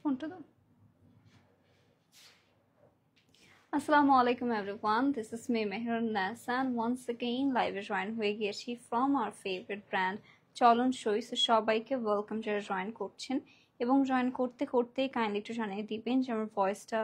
ফোনটা দাও। আসসালামু আলাইকুম everyone, this is me Mehrun Nasan once again লাইভে জয়েন হয়ে গিয়েছি ফ্রম আওয়ার ফেভারিট ব্র্যান্ড চলন শোইস। সবাইকে ওয়েলকাম যারা জয়েন করছেন, এবং জয়েন করতে করতেই কাইন্ডলি একটু জানিয়ে দিবেন যে আমার ভয়েসটা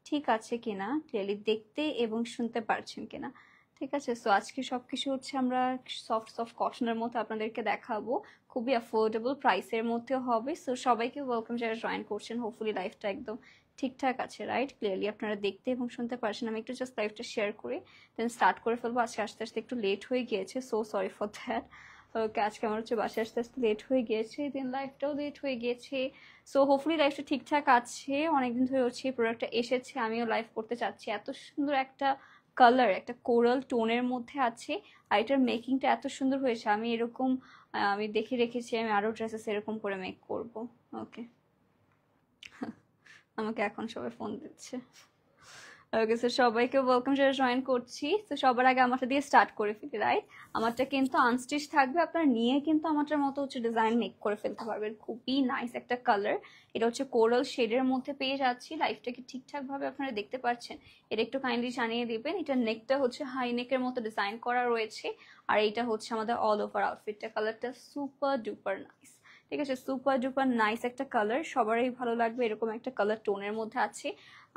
ঠিক আছে কিনা, ক্লিয়ারলি দেখতে এবং শুনতে পারছেন কিনা। ঠিক আছে, সো আজকে সব কিছু হচ্ছে আমরা সফট সফট কটনের মধ্যে আপনাদেরকে দেখাবো, খুবই অ্যাফোর্ডেবল প্রাইসের মধ্যেও হবে। সো সবাইকে ওয়েলকাম যারা জয়েন করছেন, হোপফুলি লাইফটা একদম ঠিকঠাক আছে, রাইট? ক্লিয়ারলি আপনারা দেখতে এবং শুনতে পারছেন। আমি একটু জাস্ট লাইভটা শেয়ার করে দেন স্টার্ট করে ফেলবো। আজকে আস্তে আস্তে একটু লেট হয়ে গিয়েছে, সো সরি ফর দ্যাট। ওকে, আজকে আমার হচ্ছে বাসায় আস্তে আস্তে লেট হয়ে গিয়েছে, দেন লাইফটাও লেট হয়ে গিয়েছে। সো হোপফুলি লাইফটা ঠিকঠাক আছে। অনেকদিন ধরে হচ্ছে এই প্রোডাক্টটা এসেছে, আমিও লাইভ করতে চাচ্ছি। এত সুন্দর একটা কালার, একটা কোরাল টোনের মধ্যে আছে, আর এটার মেকিংটা এত সুন্দর হয়েছে। আমি এরকম আমি দেখে রেখেছি, আমি আরও ড্রেসেস এরকম করে মেক করব। ওকে, আমাকে এখন সবাই ফোন দিচ্ছে। ওকে, সো সবাইকে ওয়েলকাম যারা জয়েন করছি। তো সবার আগে আমারটা দিয়ে স্টার্ট করে ফেলি, রাইট? আমারটা কিন্তু আনস্টিচ থাকবে, আপনারা নিয়ে কিন্তু আমারটার মতো হচ্ছে ডিজাইন মেক করে ফেলতে পারবেন। খুবই নাইস একটা কালার, এটা হচ্ছে কোরাল শেডের মধ্যে পেয়ে যাচ্ছি। লাইফটাকে ঠিকঠাক ভাবে আপনারা দেখতে পাচ্ছেন, এটা একটু কাইন্ডলি জানিয়ে দিবেন। এটা নেকটা হচ্ছে হাই নেকের মতো ডিজাইন করা রয়েছে, আর এইটা হচ্ছে আমাদের অল ওভার আউটফিটটা। কালারটা সুপার ডুপার নাইস, ঠিক আছে? সুপার ডুপার নাইস একটা কালার, সবারই ভালো লাগবে এরকম একটা কালার টোনের মধ্যে আছে।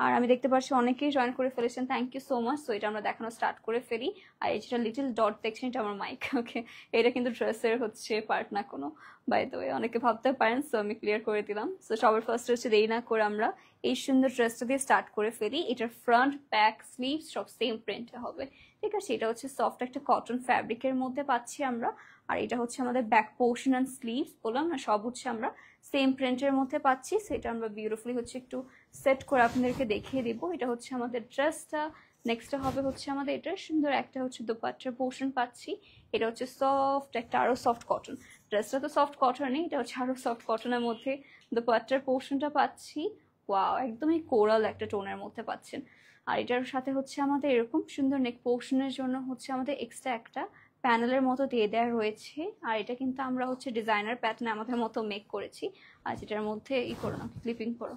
আর আমি দেখতে পাচ্ছি অনেকেই জয়েন করে ফেলেছেন, thank you so much. So এটা আমরা দেখানো স্টার্ট করে ফেলি। আর এই যেটা লিটল ডট দেখছেন, এটা আমার মাইক। ওকে, এটা কিন্তু ড্রেসের হচ্ছে পার্ট না কোনো, বাই দ্য ওয়ে, অনেকে ভাবতে পারেন, সো আমি ক্লিয়ার করে দিলাম। সো সবার ফার্স্ট হচ্ছে দেরি না করে আমরা এই সুন্দর ড্রেসটা দিয়ে স্টার্ট করে ফেলি। এটার ফ্রন্ট ব্যাক স্লিভস সব সেম প্রিন্টে হবে, ঠিক আছে? এটা হচ্ছে সফট একটা কটন ফ্যাব্রিকের মধ্যে পাচ্ছি আমরা। আর এটা হচ্ছে আমাদের ব্যাক পোর্শন অ্যান্ড স্লিভস, বললাম না, সব হচ্ছে আমরা সেম প্রিন্টের মধ্যে পাচ্ছি। সেটা আমরা বিউটিফুলি হচ্ছে একটু সেট করে আপনাদেরকে দেখিয়ে দিব। এটা হচ্ছে আমাদের ড্রেসটা। নেক্সটটা হবে হচ্ছে আমাদের এটা সুন্দর একটা হচ্ছে দোপাট্টার পোর্শন পাচ্ছি। এটা হচ্ছে সফট একটা, আরো সফট কটন। ড্রেসটা তো সফট কটনই, এটা হচ্ছে আরো সফট কটনের মধ্যে দোপাট্টার পোর্শনটা পাচ্ছি। ওয়াও, একদমই কোরাল একটা টোনের মধ্যে পাচ্ছেন। আর এটার সাথে হচ্ছে আমাদের এরকম সুন্দর নেক পোর্শনের জন্য হচ্ছে আমাদের এক্সট্রা একটা প্যানেলের মতো দিয়ে দেওয়া রয়েছে। আর এটা কিন্তু আমরা হচ্ছে ডিজাইনার প্যাটার্ন আমাদের মতো মেক করেছি। আর যেটার মধ্যে করো না, ক্লিপিং করো।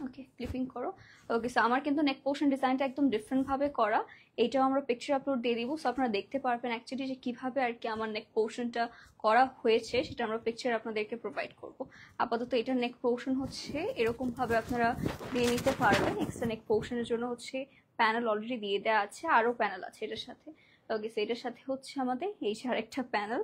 ওকে, ক্লিপিং করো। ওকে, সো আমার কিন্তু নেক পোর্শন ডিজাইনটা একদম ডিফারেন্ট ভাবে করা। এইটাও আমরা পিকচার আপলোড দিয়ে দিব, সো আপনারা দেখতে পারবেন অ্যাকচুয়ালি যে কিভাবে আর কি আমার নেক পোর্শনটা করা হয়েছে, সেটা আমরা পিকচার আপনাদেরকে প্রোভাইড করব। আপাতত এটা নেক পোর্শন হচ্ছে এরকম ভাবে আপনারা দিয়ে নিতে পারবেন। এক্সট্রা নেক পোর্শনের জন্য হচ্ছে প্যানেল অলরেডি দিয়ে দেওয়া আছে, আরও প্যানেল আছে এটার সাথে। ওকে, সো এটার সাথে হচ্ছে আমাদের এই যে আরেকটা প্যানেল,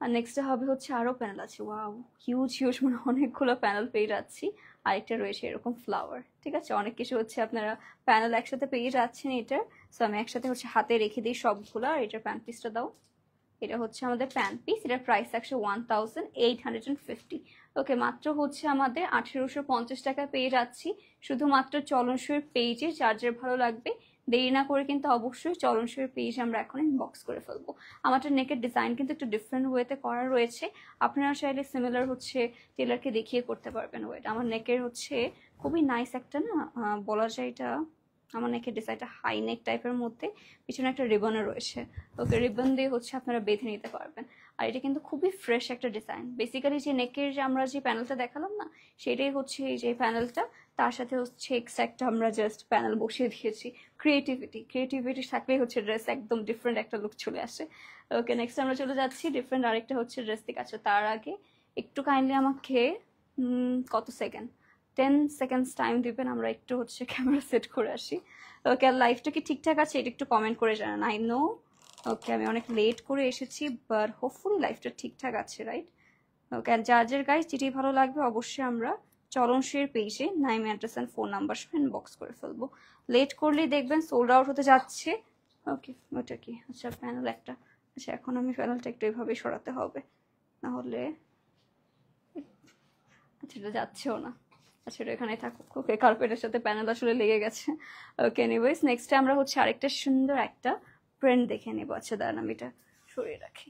আর নেক্সটে হবে হচ্ছে আরও প্যানেল আছে। ওয়াও, হিউজ হিউজ, মানে অনেকগুলো প্যানেল পেয়ে যাচ্ছি। আরেকটা রয়েছে এরকম ফ্লাওয়ার, ঠিক আছে? অনেক কিছু হচ্ছে আপনারা প্যানেল একসাথে পেয়ে যাচ্ছেন এটার। সো আমি একসাথে হচ্ছে হাতে রেখে দিই সবগুলো। আর এটার প্যান্ট পিসটা দাও। এটা হচ্ছে আমাদের প্যান্ট পিস, এটার প্রাইস থাকছে 1850। ওকে, মাত্র হচ্ছে আমাদের 1850 টাকা পেয়ে যাচ্ছি, শুধুমাত্র চলনসইয়ের পেজে। যার যার ভালো লাগবে দেরি না করে কিন্তু অবশ্যই চলনসইয়ের পেজ আমরা এখন ইনবক্স করে ফেলবো। আমাদের নেকের ডিজাইন কিন্তু একটু ডিফারেন্ট ওয়েতে করা রয়েছে, আপনারা চাইলে সিমিলার হচ্ছে টেলারকে দেখিয়ে করতে পারবেন। ওয়েট, আমার নেকের হচ্ছে খুবই নাইস একটা, না বলা যায় এটা আমার নেকের ডিজাইনটা হাই নেক টাইপের মধ্যে, পিছনে একটা রিবনও রয়েছে। ওকে, রিবন দিয়ে হচ্ছে আপনারা বেঁধে নিতে পারবেন। আর এটা কিন্তু খুবই ফ্রেশ একটা ডিজাইন। বেসিক্যালি যে নেকের যে আমরা যে প্যানেলটা দেখালাম না, সেটাই হচ্ছে এই যে প্যানেলটা, তার সাথে হচ্ছে এক্সট্রা একটা আমরা জাস্ট প্যানেল বসিয়ে দিয়েছি। ক্রিয়েটিভিটি থাকলেই হচ্ছে ড্রেস একদম ডিফারেন্ট একটা লুক চলে আসে। ওকে, নেক্সট আমরা চলে যাচ্ছি ডিফারেন্ট আরেকটা হচ্ছে ড্রেস থেকে। আছে তার আগে একটু কাইন্ডলি আমাকে কত সেকেন্ড, 10 সেকেন্ডস টাইম দিবেন, আমরা একটু হচ্ছে ক্যামেরা সেট করে আসি। ওকে, আর লাইফটা কি ঠিকঠাক আছে এটা একটু কমেন্ট করে জানান। আই নো, ওকে, আমি অনেক লেট করে এসেছি, বাট হোপফুলি লাইফটা ঠিকঠাক আছে, রাইট? ওকে, আর যার গাইজ যেটাই ভালো লাগবে অবশ্যই আমরা চলনসইয়ের পেজে Naim address and phone number সহ ইনবক্স করে ফেলবো। লেট করলেই দেখবেন সোল্ড আউট হতে যাচ্ছে। ওকে, ওটা কি? আচ্ছা, প্যানেল একটা। আচ্ছা, এখন আমি প্যানেলটা একটু এভাবেই সরাতে হবে, নাহলে আচ্ছা এটা যাচ্ছেও না। আচ্ছা, এটা এখানেই থাকুক। ওকে, কার্পেটের সাথে প্যানেল আসলে লেগে গেছে। ওকে, এনিওয়েজ নেক্সটে আমরা হচ্ছে আরেকটা সুন্দর একটা প্রিন্ট দেখে নেব। আচ্ছা দাঁড়ান, আমি এটা সরিয়ে রাখি।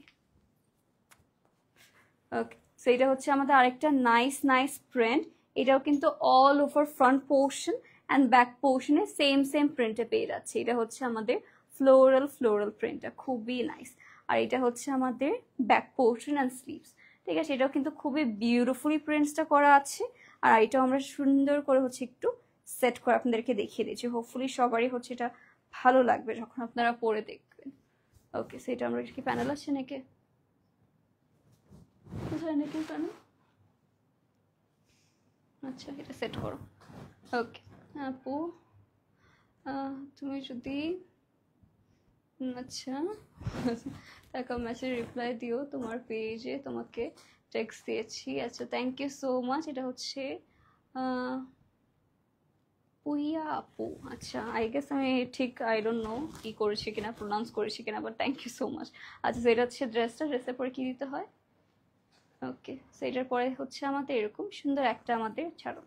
ওকে, সো এটা হচ্ছে আমাদের আরেকটা নাইস প্রিন্ট। এটাও কিন্তু all over front portion and back পোর্শনে সেম প্রিন্টে পেয়ে যাচ্ছে। এটা হচ্ছে আমাদের ফ্লোরাল প্রিন্টটা, খুবই নাইস। আর এটা হচ্ছে আমাদের ব্যাক পোর্শন অ্যান্ড স্লিভস, ঠিক আছে? এটাও কিন্তু খুবই বিউটিফুলি প্রিন্টসটা করা আছে। আর এটাও আমরা সুন্দর করে হচ্ছে একটু সেট করে আপনাদেরকে দেখিয়ে দিচ্ছি। হোপফুলি সবারই হচ্ছে এটা ভালো লাগবে যখন আপনারা পরে দেখবেন। ওকে, সেটা আমরা কি প্যানেল আছে নাকি? কোথায় নাকি প্যানেল? আচ্ছা, এটা সেট করো। ওকে আপু, তুমি যদি আচ্ছা তাকে মেসেজ রিপ্লাই দিও, তোমার পেজে তোমাকে টেক্সট দিয়েছি। আচ্ছা, থ্যাংক ইউ সো মাচ। এটা হচ্ছে পুইয়া আপু। আচ্ছা, আই গেস আমি ঠিক আই ডোন্ট নো কি করেছি কিনা, প্রোনাউন্স করেছি কিনা, but thank you so much. আচ্ছা, সেটা হচ্ছে ড্রেসের পরে কি দিতে হয়? ওকে, সেটার পরে হচ্ছে আমাদের এরকম সুন্দর একটা আমাদের ছাড়ো,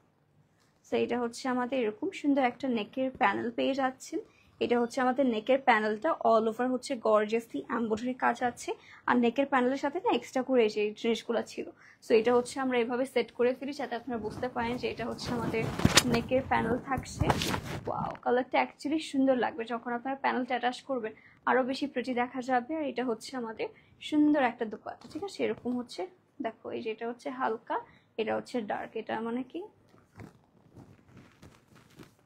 সেইটা হচ্ছে আমাদের এরকম সুন্দর একটা নেকের প্যানেল পেয়ে যাচ্ছেন। এটা হচ্ছে আমাদের নেকের প্যানেলটা অল ওভার হচ্ছে গর্জিয়াসলি এমব্রয়ডারি কাজ আছে। আর নেকের প্যানেলের সাথে না এক্সট্রা করে যে জিনিসগুলো ছিল, সো এটা হচ্ছে আমরা এভাবে সেট করে ফেলি যাতে আপনারা বুঝতে পারেন যে এটা হচ্ছে আমাদের নেকের প্যানেল থাকছে। ওয়াও, কালারটা অ্যাকচুয়ালি সুন্দর লাগবে যখন আপনারা প্যানেলটা অ্যাটাচ করবেন, আরও বেশি প্রিটি দেখা যাবে। আর এটা হচ্ছে আমাদের সুন্দর একটা দোপাট্টা, ঠিক আছে? এরকম হচ্ছে, দেখো এই যে এটা হচ্ছে হালকা, এটা হচ্ছে ডার্ক, এটা মানে কি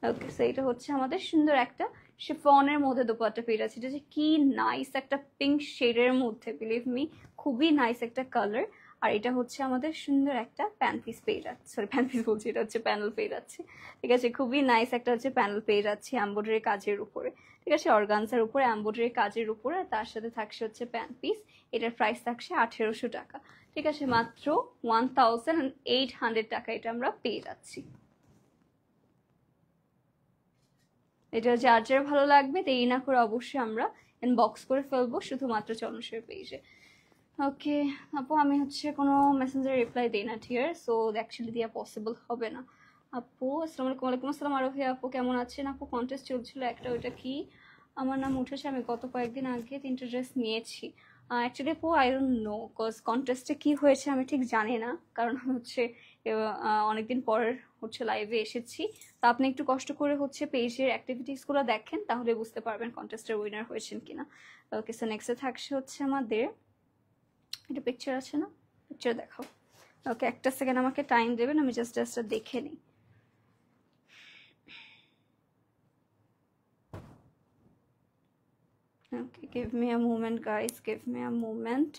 ওকে, সো এটা হচ্ছে আমাদের সুন্দর একটা শিফনের মধ্যে দোপাট্টা পেয়ে যাচ্ছে। এটা যে কি নাইস একটা পিঙ্ক শেডের মধ্যে, বিলিভ মি খুবই নাইস একটা কালার। আর এটা হচ্ছে আমাদের সুন্দর একটা প্যান পিস পেয়ে যাচ্ছে, সরি প্যান পিস বলছি, এটা হচ্ছে প্যানেল পেয়ে যাচ্ছে। ঠিক আছে, খুবই নাইস একটা হচ্ছে প্যানেল পেয়ে যাচ্ছে এমব্রয়ডারি কাজের উপরে। ঠিক আছে, অর্গানজার উপরে এমব্রয়ডারি কাজের উপরে, তার সাথে থাকছে হচ্ছে প্যান পিস। এটার প্রাইস থাকছে 1800 টাকা। ঠিক আছে, মাত্র 1800 টাকা এটা আমরা পেয়ে যাচ্ছি। এটা যার যার ভালো লাগবে দেরি না করে অবশ্যই আমরা ইনবক্স করে ফেলবো শুধুমাত্র চলনশের পেজে। ওকে আপু, আমি হচ্ছে কোনো মেসেঞ্জারে রিপ্লাই দিই না, ঠিক আছে? সো অ্যাকচুয়ালি দেওয়া পসিবল হবে না। আপু আসসালামু আলাইকুম। ওয়ালাইকুম আসসালাম আরোহী আপু, কেমন আছেন আপু? কন্টেস্ট চলছিল একটা, ওইটা কি? আমার নাম উঠেছে, আমি গত কয়েকদিন আগে 3টে ড্রেস নিয়েছি। অ্যাকচুয়ালি আপু আই ডোন্ট নো কজ কন্টেস্টে কি হয়েছে আমি ঠিক জানি না, কারণ হচ্ছে অনেকদিন পর হচ্ছে লাইভে এসেছি। তো আপনি একটু কষ্ট করে হচ্ছে পেজের অ্যাক্টিভিটিসগুলো দেখেন, তাহলে বুঝতে পারবেন কন্টেস্টের উইনার হয়েছেন কিনা। ওকে, সো নেক্সটে থাকছে হচ্ছে আমাদের এটা পিকচার আছে না, পিকচার দেখাও। ওকে, একটা সেকেন্ড আমাকে টাইম দেবেন, আমি জাস্ট ড্রেসটা দেখে নিই। Okay, give me a moment guys, give me a moment.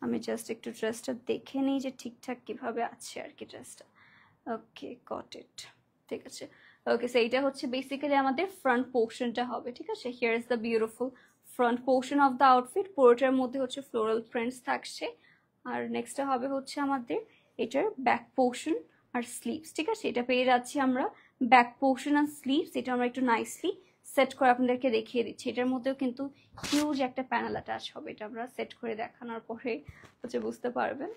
আমি জাস্ট একটু ড্রেসটা দেখে নিই যে ঠিকঠাক কিভাবে আছে আর কি ড্রেসটা। ওকে, গট ইট। ঠিক আছে, ওকে, সো এইটা হচ্ছে বেসিক্যালি আমাদের ফ্রন্ট পোর্শনটা হবে। ঠিক আছে, here is the beautiful front portion of the outfit. পুরোটার মধ্যে হচ্ছে ফ্লোরাল প্রিন্টস থাকছে। আর নেক্সটটা হবে হচ্ছে আমাদের এটার ব্যাক পোর্শন আর স্লিভস। ঠিক আছে, এটা পেয়ে যাচ্ছি আমরা ব্যাক পোর্শন আর স্লিভস। এটা আমরা একটু নাইসলি সেট করে আপনাদেরকে দেখিয়ে দিচ্ছি। এটার মধ্যেও কিন্তু হিউজ একটা প্যানেল অ্যাটাচ হবে, এটা আমরা সেট করে দেখানোর পরে হচ্ছে বুঝতে পারবেন।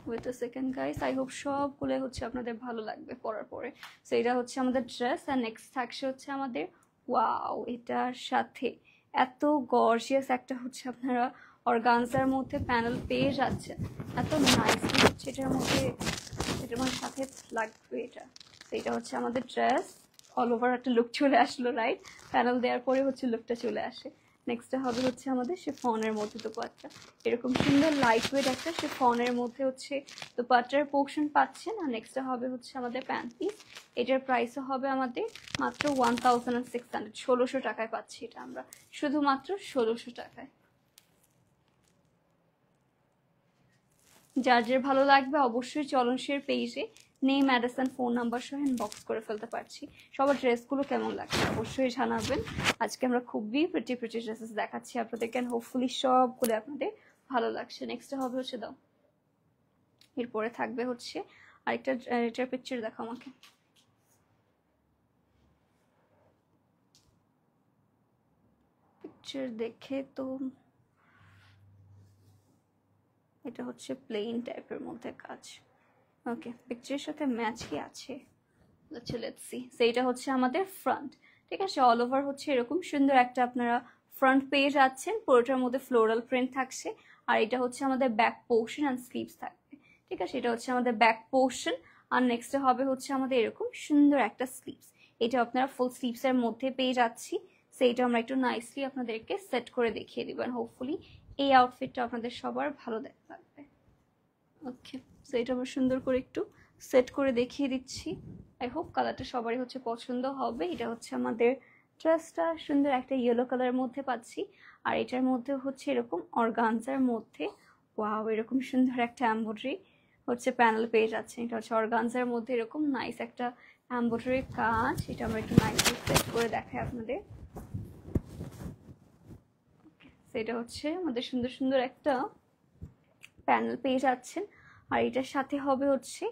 Wait a second guys, I hope সবগুলো হচ্ছে আপনাদের ভালো লাগবে পরার পরে। সো এটা হচ্ছে আমাদের ড্রেস। আর নেক্সট থাকছে হচ্ছে আমাদের ওয়াও, এটার সাথে এত গর্জিয়াস একটা হচ্ছে আপনারা অর্গানজার মধ্যে প্যানেল পেয়ে যাচ্ছেন, এত নাইসলি হচ্ছে এটার মধ্যে, এটার মধ্যে সাথে লাগবে এটা। তো এটা হচ্ছে আমাদের ড্রেস, অল ওভার একটা লুক চলে আসলো, রাইট? প্যানেল দেওয়ার পরে হচ্ছে লুকটা চলে আসে। নেক্সটটা হবে হচ্ছে আমাদের শিফনের মধ্যে দোপাট্টা, এরকম সুন্দর লাইট ওয়েট একটা শিফনের মধ্যে হচ্ছে দোপাট্টার পোর্শন পাচ্ছেন। আর নেক্সটটা হবে হচ্ছে আমাদের প্যান্ট পিস। এটার প্রাইসও হবে আমাদের মাত্র 1600, 1600 টাকায় পাচ্ছি এটা আমরা, শুধুমাত্র 1600 টাকায়। যার যার ভালো লাগবে অবশ্যই চলনশের পেজে নেম, অ্যাড্রেস, ফোন নাম্বার সহ ইনবক্স করে ফেলতে পারছি। সবার ড্রেসগুলো কেমন লাগছে অবশ্যই জানাবেন। আজকে আমরা খুবই প্রিটি ড্রেসেস দেখাচ্ছি আপনাদেরকে, অ্যান্ড হোপফুলি সবগুলো আপনাদের ভালো লাগছে। নেক্সট হবে হচ্ছে দাও, এরপরে থাকবে হচ্ছে আরেকটা, এটার পিকচার দেখো আমাকে। পিকচার দেখে তো এটা হচ্ছে প্লেন টাইপের মধ্যে কাজ। ওকে, পিকচারের সাথে ম্যাচই আছে। আচ্ছা, লেটস সি। সো এটা হচ্ছে আমাদের ফ্রন্ট। ঠিক আছে, অল ওভার হচ্ছে এরকম সুন্দর একটা আপনারা ফ্রন্ট পেয়ে যাচ্ছেন, পুরোটার মধ্যে ফ্লোরাল প্রিন্ট থাকছে। আর এটা হচ্ছে আমাদের ব্যাক পোর্শন অ্যান্ড স্লিভস থাকবে। ঠিক আছে, এটা হচ্ছে আমাদের ব্যাক পোর্শন। আর নেক্সটে হবে হচ্ছে আমাদের এরকম সুন্দর একটা স্লিভস, এটা আপনারা ফুল স্লিভসের মধ্যে পেয়ে যাচ্ছি। সো এটা আমরা একটু নাইসলি আপনাদেরকে সেট করে দেখিয়ে দিব, হোপফুলি এই আউটফিটটা আপনাদের সবার ভালো লাগবে। ওকে, সো এটা আমরা সুন্দর করে একটু সেট করে দেখিয়ে দিচ্ছি। আই হোপ কালারটা সবারই হচ্ছে পছন্দ হবে। এটা হচ্ছে আমাদের ড্রেসটা সুন্দর একটা ইয়েলো কালারের মধ্যে পাচ্ছি, আর এটার মধ্যে হচ্ছে এরকম অর্গানজার মধ্যে ওয়াও এরকম সুন্দর একটা এমব্রয়ডারি হচ্ছে প্যানেল পেয়ে যাচ্ছে। এটা হচ্ছে অর্গানজার মধ্যে এরকম নাইস একটা এমব্রয়ডারি কাজ। এটা আমরা একটু নাইসলি সেট করে দেখাই আপনাদের। সেটা হচ্ছে আমাদের সুন্দর সুন্দর একটা প্যানেল পেয়ে যাচ্ছেন, আর এটার সাথে হবে হচ্ছে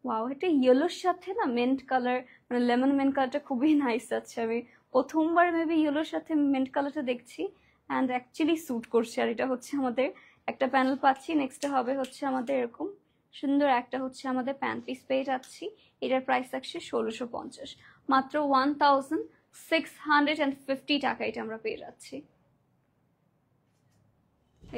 ওয়াও এটা ইয়েলোর সাথে না মেন্ট কালার, মানে লেমন মেন্ট কালারটা খুবই নাইস আছে। আমি প্রথমবার মেবি ইয়েলোর সাথে মেন্ট কালারটা দেখছি অ্যান্ড অ্যাকচুয়ালি স্যুট করছে। আর এটা হচ্ছে আমাদের একটা প্যানেল পাচ্ছি। নেক্সটে হবে হচ্ছে আমাদের এরকম সুন্দর একটা হচ্ছে আমাদের প্যান্ট পিস পেয়ে যাচ্ছি। এটার প্রাইস থাকছে 1650, মাত্র 1650 টাকা এটা আমরা পেয়ে যাচ্ছি।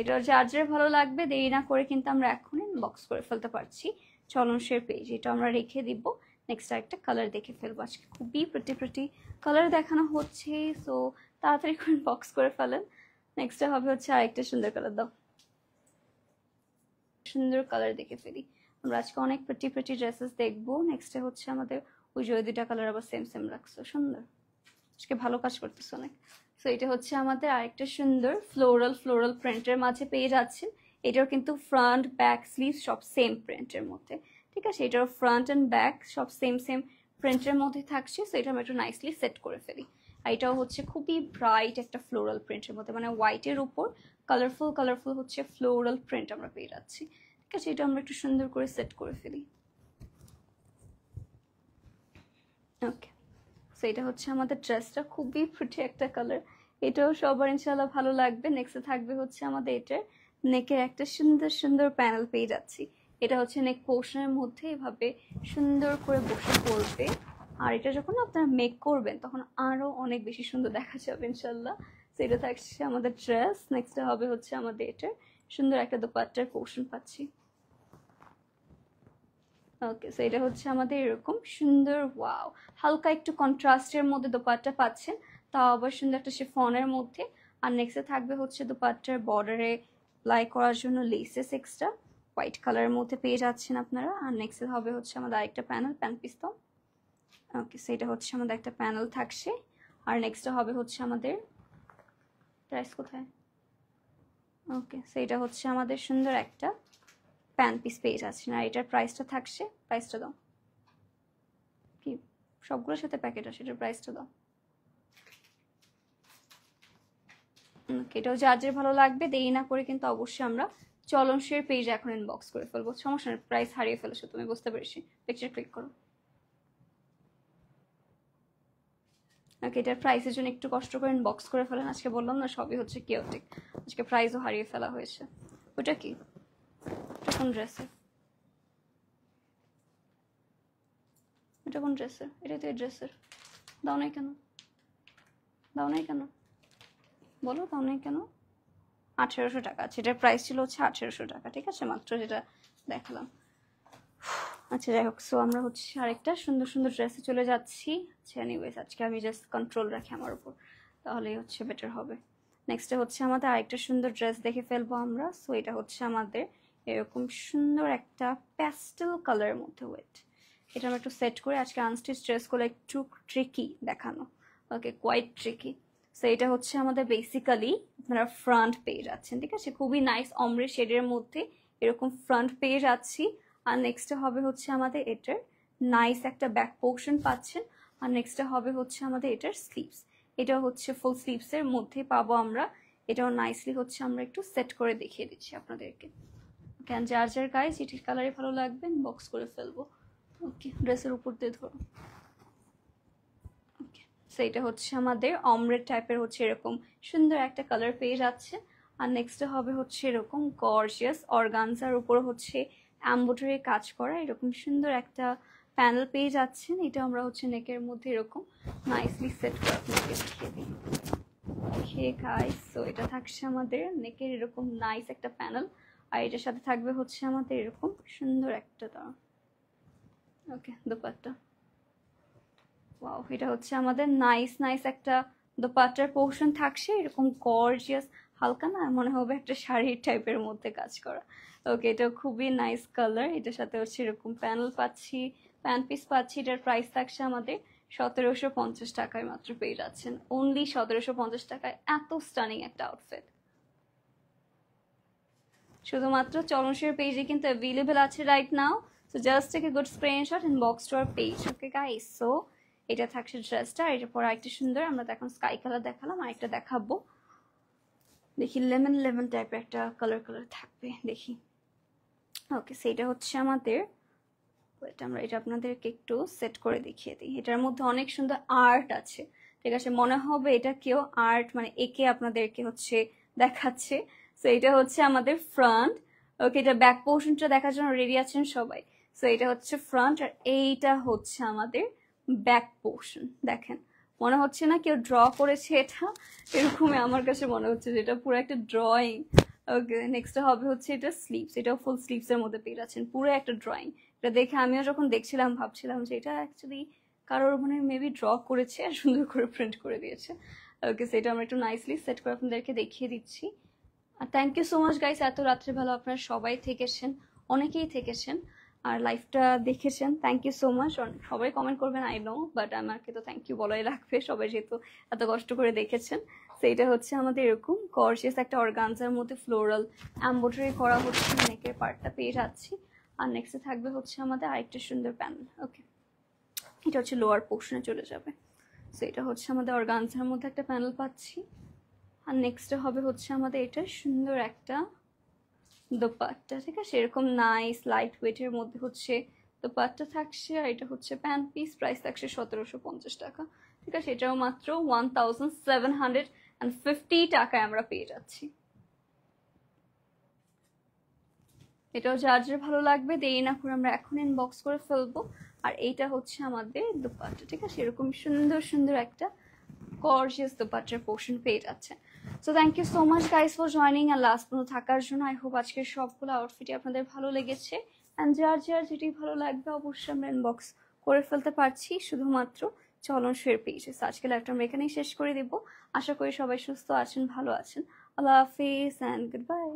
এটা যার যার ভালো লাগবে দেরি না করে কিন্তু আমরা এখনই বক্স করে ফেলতে পারছি। চলনসের পেজ এটা আমরা রেখে দিব। নেক্সট একটা কালার দেখে ফেলবো। আজকে খুবই প্রিটি কালার দেখানো হচ্ছে, সো তাড়াতাড়ি করে বক্স করে ফেলেন। নেক্সটে হবে হচ্ছে আরেকটা সুন্দর কালার দাও। সুন্দর কালার দেখে ফেলি। আমরা আজকে অনেক প্রিটি ড্রেসেস দেখবো। নেক্সটে হচ্ছে আমাদের ওই যে দুইটা কালার আবার সেম সেম রাখছো, সুন্দর। আজকে ভালো কাজ করতেছো অনেক। সো এটা হচ্ছে আমাদের আরেকটা সুন্দর ফ্লোরাল প্রিন্টের মাঝে পেয়ে যাচ্ছেন। এটাও কিন্তু ফ্রন্ট ব্যাক স্লিভ সব সেম প্রিন্টের মধ্যে, ঠিক আছে। এটার ফ্রন্ট অ্যান্ড ব্যাক সব সেম প্রিন্টের মধ্যে থাকছে। সো এটা আমরা একটু নাইসলি সেট করে ফেলি। আর এটাও হচ্ছে খুবই ব্রাইট একটা ফ্লোরাল প্রিন্টের মধ্যে, মানে হোয়াইটের উপর কালারফুল হচ্ছে ফ্লোরাল প্রিন্ট আমরা পেয়ে যাচ্ছি, ঠিক আছে। এটা আমরা একটু সুন্দর করে সেট করে ফেলি। ওকে, সো এটা হচ্ছে আমাদের ড্রেসটা, খুবই প্রিটি একটা কালার। এটাও সবার ইনশাল্লাহ ভালো লাগবে। নেক্সটে থাকবে হচ্ছে আমাদের এটার নেকের একটা সুন্দর প্যানেল পেয়ে যাচ্ছি। এটা হচ্ছে নেক পোর্শনের মধ্যে এভাবে সুন্দর করে বসে পড়বে, আর এটা যখন আপনারা মেক করবেন তখন আরো অনেক বেশি সুন্দর দেখা যাবে ইনশাল্লাহ। সো এটা থাকছে আমাদের ড্রেস। নেক্সটে হবে হচ্ছে আমাদের এটার সুন্দর একটা দোপাট্টার পোর্শন পাচ্ছি। ওকে, সো এটা হচ্ছে আমাদের এরকম সুন্দর ওয়াও হালকা একটু কন্ট্রাস্টের মধ্যে দোপাট্টা পাচ্ছেন, তাও আবার সুন্দর একটা শিফনের মধ্যে। আর নেক্সটে থাকবে হচ্ছে দোপাট্টার বর্ডারে অ্যাপ্লাই করার জন্য লেসেস এক্সট্রা হোয়াইট কালারের মধ্যে পেয়ে যাচ্ছেন আপনারা। আর নেক্সটে হবে হচ্ছে আমাদের আরেকটা প্যানেল প্যান পিস তো। ওকে, সো এটা হচ্ছে আমাদের একটা প্যানেল থাকছে। আর নেক্সটে হবে হচ্ছে আমাদের প্রাইস কোথায়। ওকে, সো এটা হচ্ছে আমাদের সুন্দর একটা প্যান পিস পেয়ে যাচ্ছেন। আর এটার প্রাইসটা থাকছে, প্রাইসটা দাও কি, সবগুলোর সাথে প্যাকেট আছে, এটার প্রাইসটা দাও। এটাও যার যার ভালো লাগবে দেরি না করে কিন্তু অবশ্যই আমরা চলনসের পেজ এখন ইনবক্স করে ফেলবো। সমস্যা নেই, প্রাইস হারিয়ে ফেলেছো তুমি, বুঝতে পেরেছি। পিকচার ক্লিক করো। ওকে, এটার প্রাইসের জন্য একটু কষ্ট করে ইনবক্স করে ফেলেন। আজকে বললাম না সবই হচ্ছে কিওটিক, আজকে প্রাইসও হারিয়ে ফেলা হয়েছে। ওটা কি, এটা কোন ড্রেসের, এটা কোন ড্রেসের, এটাই তো এই ড্রেসের। দাও নাই কেন, দাও নাই কেন বলো, দাও নাই কেন। 1800 টাকা আছে, এটার প্রাইস ছিল হচ্ছে 1800 টাকা, ঠিক আছে, মাত্র যেটা দেখালাম। আচ্ছা যাই হোক, সো আমরা হচ্ছে আরেকটা সুন্দর ড্রেসে চলে যাচ্ছি। আচ্ছা এনিওয়েজ আজকে আমি জাস্ট কন্ট্রোল রাখি আমার উপর, তাহলেই হচ্ছে বেটার হবে। নেক্সটে হচ্ছে আমাদের আরেকটা সুন্দর ড্রেস দেখে ফেলবো আমরা। সো এটা হচ্ছে আমাদের এরকম সুন্দর একটা প্যাস্টেল কালারের মধ্যে ওয়েট। এটা আমরা একটু সেট করে, আজকে আনস্টিচ ড্রেসগুলো একটু ট্রিকি দেখানো, ওকে কোয়াইট ট্রিকি। সো এটা হচ্ছে আমাদের বেসিক্যালি আপনারা ফ্রন্ট পেয়ে যাচ্ছেন, ঠিক আছে, খুবই নাইস অমরে শেডের মধ্যে এরকম ফ্রন্ট পেয়ে যাচ্ছি। আর নেক্সটে হবে হচ্ছে আমাদের এটার নাইস একটা ব্যাক পোর্শন পাচ্ছেন। আর নেক্সটে হবে হচ্ছে আমাদের এটার স্লিভস, এটাও হচ্ছে ফুল স্লিভসের মধ্যে পাবো আমরা। এটাও নাইসলি হচ্ছে আমরা একটু সেট করে দেখিয়ে দিচ্ছি আপনাদেরকে। কেন যার যার গায়ে যেটির কালারে ভালো লাগবে বক্স করে ফেলবো। ওকে, ড্রেসের উপর দিয়ে ধরো। ওকে, সো এটা হচ্ছে আমাদের অমরেড টাইপের হচ্ছে এরকম সুন্দর একটা কালার পেয়ে যাচ্ছে। আর নেক্সটে হবে হচ্ছে এরকম গর্জিয়াস অর্গানজার উপর হচ্ছে এমব্রয়ডারি কাজ করা এরকম সুন্দর একটা প্যানেল পেয়ে যাচ্ছেন। এটা আমরা হচ্ছে নেকের মধ্যে এরকম নাইসলি সেট করে আপনাকে দেখিয়ে দিই। ওকে গাইস, সো এটা থাকছে আমাদের নেকের এরকম নাইস একটা প্যানেল। আর এটার সাথে থাকবে হচ্ছে আমাদের এরকম সুন্দর একটা ওকে দোপাট্টা। ওয়াও, এটা হচ্ছে আমাদের নাইস একটা দোপাট্টার পোর্শন থাকছে এরকম গর্জিয়াস হালকা না মনে হবে একটা শাড়ির টাইপের মধ্যে কাজ করা। ওকে, এটা খুবই নাইস কালার। এটার সাথে হচ্ছে এরকম প্যানেল পাচ্ছি, প্যান্ট পিস পাচ্ছি। এটার প্রাইস থাকছে আমাদের 1750 টাকায় মাত্র পেয়ে যাচ্ছেন। অনলি 1750 টাকায় এত স্টানিং একটা আউটফিট শুধুমাত্র চলনশের পেজে কিন্তু অ্যাভেলেবল আছে right now. So just take a good screenshot and box to our page. Okay guys, so এটা থাকছে ড্রেসটা। এটার পর আরেকটা সুন্দর, আমরা তো এখন স্কাই কালার দেখালাম, আরেকটা দেখাবো। দেখি লেমন লেমন টাইপের একটা কালার থাকবে, দেখি। ওকে, সেটা হচ্ছে আমাদের, এটা আপনাদেরকে একটু সেট করে দেখিয়ে দিই। এটার মধ্যে অনেক সুন্দর আর্ট আছে, ঠিক আছে? মনে হবে এটা কেউ আর্ট মানে একে আপনাদেরকে হচ্ছে দেখাচ্ছে। সো এটা হচ্ছে আমাদের ফ্রন্ট। ওকে, এটা ব্যাক পোর্শনটা দেখার জন্য রেডি আছেন সবাই? সো এটা হচ্ছে ফ্রন্ট, আর এইটা হচ্ছে আমাদের ব্যাক পোর্শন। দেখেন, মনে হচ্ছে না কেউ ড্র করেছে এটা? এরকমই আমার কাছে মনে হচ্ছে যে এটা পুরো একটা ড্রয়িং। ওকে, নেক্সট হবে হচ্ছে এটা স্লিভস। এটাও ফুল স্লিভস এর মধ্যে পেয়ে যাচ্ছেন, পুরো একটা ড্রয়িং। এটা দেখে আমিও যখন দেখছিলাম ভাবছিলাম যে এটা অ্যাকচুয়ালি কারোর মানে মেবি ড্র করেছে আর সুন্দর করে প্রিন্ট করে দিয়েছে। ওকে, সেটা আমরা একটু নাইসলি সেট করে আপনাদেরকে দেখিয়ে দিচ্ছি। আর thank you so much guys, এত রাত্রে ভালো আপনারা সবাই থেকেছেন, অনেকেই থেকেছেন আর লাইভটা দেখেছেন। Thank you so much. সবাই কমেন্ট করবেন আই নো, বাট আমাকে তো থ্যাংক ইউ বলাই রাখবে, সবাই যেহেতু এত কষ্ট করে দেখেছেন। সেইটা হচ্ছে আমাদের এরকম গর্জিয়াস একটা অর্গানজার মধ্যে ফ্লোরাল এমব্রয়ডারি করা হচ্ছে, নেকের পার্টটা পেয়ে যাচ্ছি। আর নেক্সটে থাকবে হচ্ছে আমাদের আরেকটা সুন্দর প্যানেল। ওকে, এটা হচ্ছে লোয়ার পোর্শনে চলে যাবে। সো এটা হচ্ছে আমাদের অর্গানজার মধ্যে একটা প্যানেল পাচ্ছি। আর নেক্সটে হবে হচ্ছে আমাদের এটা সুন্দর একটা দোপাট্টা, ঠিক আছে? এরকম নাইস লাইট ওয়েটের মধ্যে হচ্ছে দোপাট্টা থাকছে। আর এটা হচ্ছে প্যান্ট পিস, প্রাইস থাকছে 1750 টাকা, ঠিক আছে? এটাও মাত্র 1750 টাকায় আমরা পেয়ে যাচ্ছি। এটাও যার যার ভালো লাগবে দেরি না করে আমরা এখন ইনবক্স করে ফেলবো। আর এইটা হচ্ছে আমাদের দোপাট্টা, ঠিক আছে? এরকম সুন্দর সুন্দর একটা গর্জিয়াস দোপাট্টার পোর্শন পেয়ে যাচ্ছে। So thank you so much guys for joining আর লাস্ট পর্যন্ত থাকার জন্য। আই হোপ আজকের সবগুলো আউটফিটই আপনাদের ভালো লেগেছে। অ্যান্ড যার যার যেটি ভালো লাগবে অবশ্যই আমরা ইনবক্স করে ফেলতে পারছি শুধুমাত্র চলন শেয়ার পেজে। আজকে লাইভটা আমরা এখানেই শেষ করে দেবো। আশা করি সবাই সুস্থ আছেন, ভালো আছেন। আল্লাহ হাফিজ অ্যান্ড গুড বাই।